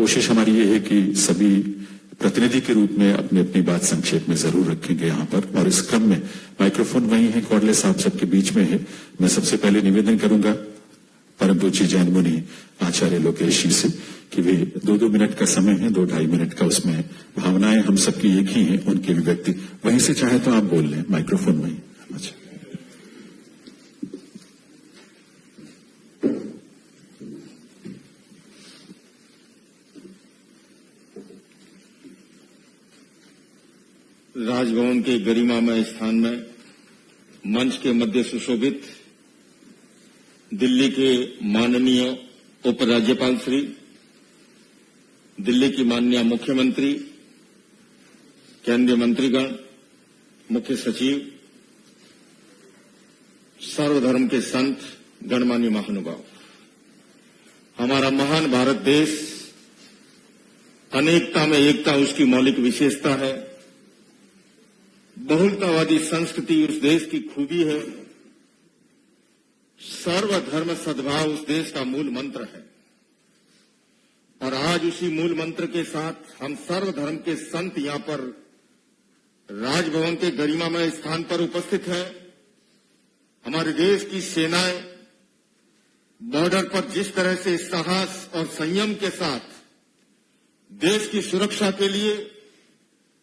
कोशिश हमारी ये है कि सभी प्रतिनिधि के रूप में अपनी अपनी बात संक्षेप में जरूर रखेंगे यहाँ पर, और इस क्रम में माइक्रोफोन वहीं है, कौडले साहब सबके बीच में है। मैं सबसे पहले निवेदन करूंगा परम पूज्य जैन मुनि आचार्य लोकेश जी से कि वे 2-2 मिनट का समय है, 2-2.5 मिनट का, उसमें भावनाएं हम सबकी एक ही हैं, उनकी अभिव्यक्ति वहीं से चाहे तो आप बोल लें, माइक्रोफोन वहीं। अच्छा, राजभवन के गरिमामय स्थान में मंच के मध्य सुशोभित दिल्ली के माननीय उपराज्यपाल श्री, दिल्ली की माननीय मुख्यमंत्री, केंद्रीय मंत्रीगण, मुख्य सचिव, सर्वधर्म के संत, गणमान्य महानुभाव, हमारा महान भारत देश अनेकता में एकता उसकी मौलिक विशेषता है। बहुलतावादी संस्कृति उस देश की खूबी है। सर्वधर्म सद्भाव उस देश का मूल मंत्र है। और आज उसी मूल मंत्र के साथ हम सर्वधर्म के संत यहां पर राजभवन के गरिमामय स्थान पर उपस्थित हैं। हमारे देश की सेनाएं बॉर्डर पर जिस तरह से साहस और संयम के साथ देश की सुरक्षा के लिए,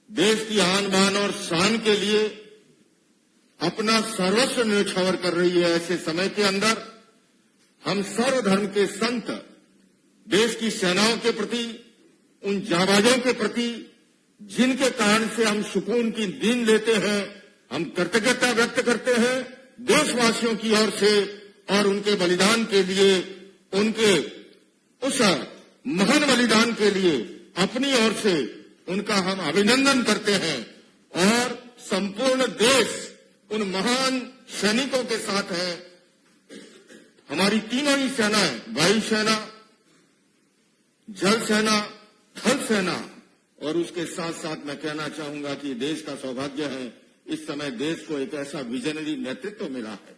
देश की आन बान और शान के लिए अपना सर्वस्व न्यौछावर कर रही है, ऐसे समय के अंदर हम सर्वधर्म के संत देश की सेनाओं के प्रति, उन जाबाजों के प्रति जिनके कारण से हम सुकून की नींद लेते हैं, हम कृतज्ञता व्यक्त करते हैं देशवासियों की ओर से, और उनके बलिदान के लिए, उनके उस महान बलिदान के लिए अपनी ओर से उनका हम अभिनंदन करते हैं। और संपूर्ण देश उन महान सैनिकों के साथ है। हमारी तीनों ही सेनाएं, वायुसेना, जल सेना, थल सेना, और उसके साथ साथ मैं कहना चाहूंगा कि देश का सौभाग्य है इस समय देश को एक ऐसा विजनरी नेतृत्व मिला है,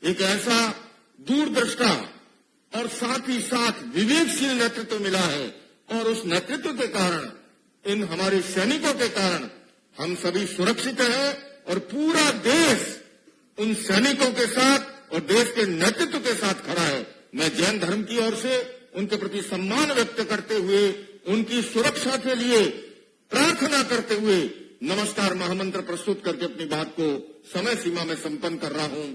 एक ऐसा दूरदृष्टा और साथ ही साथ विवेकशील नेतृत्व मिला है। और उस नेतृत्व के कारण, इन हमारे सैनिकों के कारण हम सभी सुरक्षित हैं, और पूरा देश उन सैनिकों के साथ और देश के नेतृत्व के साथ खड़ा है। मैं जैन धर्म की ओर से उनके प्रति सम्मान व्यक्त करते हुए, उनकी सुरक्षा के लिए प्रार्थना करते हुए नमस्कार महामंत्र प्रस्तुत करके अपनी बात को समय सीमा में संपन्न कर रहा हूं।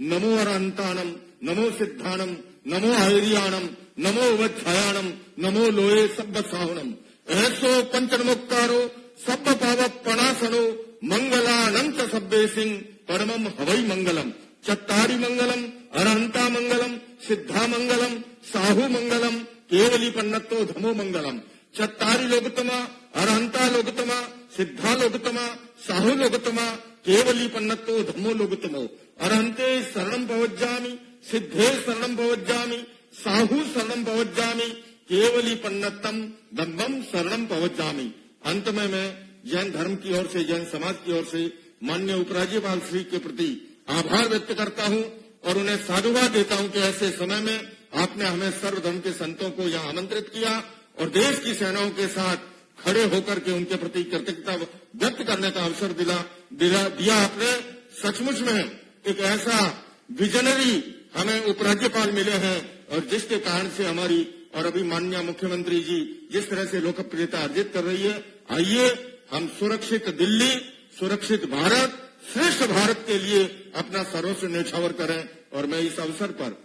नमो अरहंताणम, नमो सिद्धाणम, नमो आयरियाणम, नमो वध्यायाणम, नमो लोये सब्ब साहुणम, ऐसो पंचनमुक्तारो सब्ब पावक पणासनो, मंगलानंत सब्बे सिंह परमम हवई मंगलम, चत्तारी मंगलम, अरहंता मंगलम, सिद्धा मंगलम, साहु मंगलम, केवली पन्नतो धमो मंगलम, चत्तारी लोकतमा, अरहंता लोकतमा, सिद्धा लोकतमा, साहु लोकतमा, केवली पन्नतो धमो लोकतमो, अरहंते शरणम भवज्जामि, सिद्धे शरणम भवज्जामि, साहु शरणम भवज्जामि, केवली पन्नतम धम्मम शरणम भवज्जामि। अंत में मैं जैन धर्म की ओर से, जैन समाज की ओर से माननीय उपराज्यपाल श्री के प्रति आभार व्यक्त करता हूं और उन्हें साधुवाद देता हूं कि ऐसे समय में आपने हमें सर्वधर्म के संतों को यहां आमंत्रित किया और देश की सेनाओं के साथ खड़े होकर के उनके प्रति कृतज्ञता व्यक्त करने का अवसर दिया आपने। सचमुच में एक ऐसा विजनरी हमें उपराज्यपाल मिले हैं, और जिसके कारण से हमारी, और अभी माननीय मुख्यमंत्री जी जिस तरह से लोकप्रियता अर्जित कर रही है, आइए हम सुरक्षित दिल्ली, सुरक्षित भारत, श्रेष्ठ भारत के लिए अपना सर्वस्व न्यौछावर करें। और मैं इस अवसर पर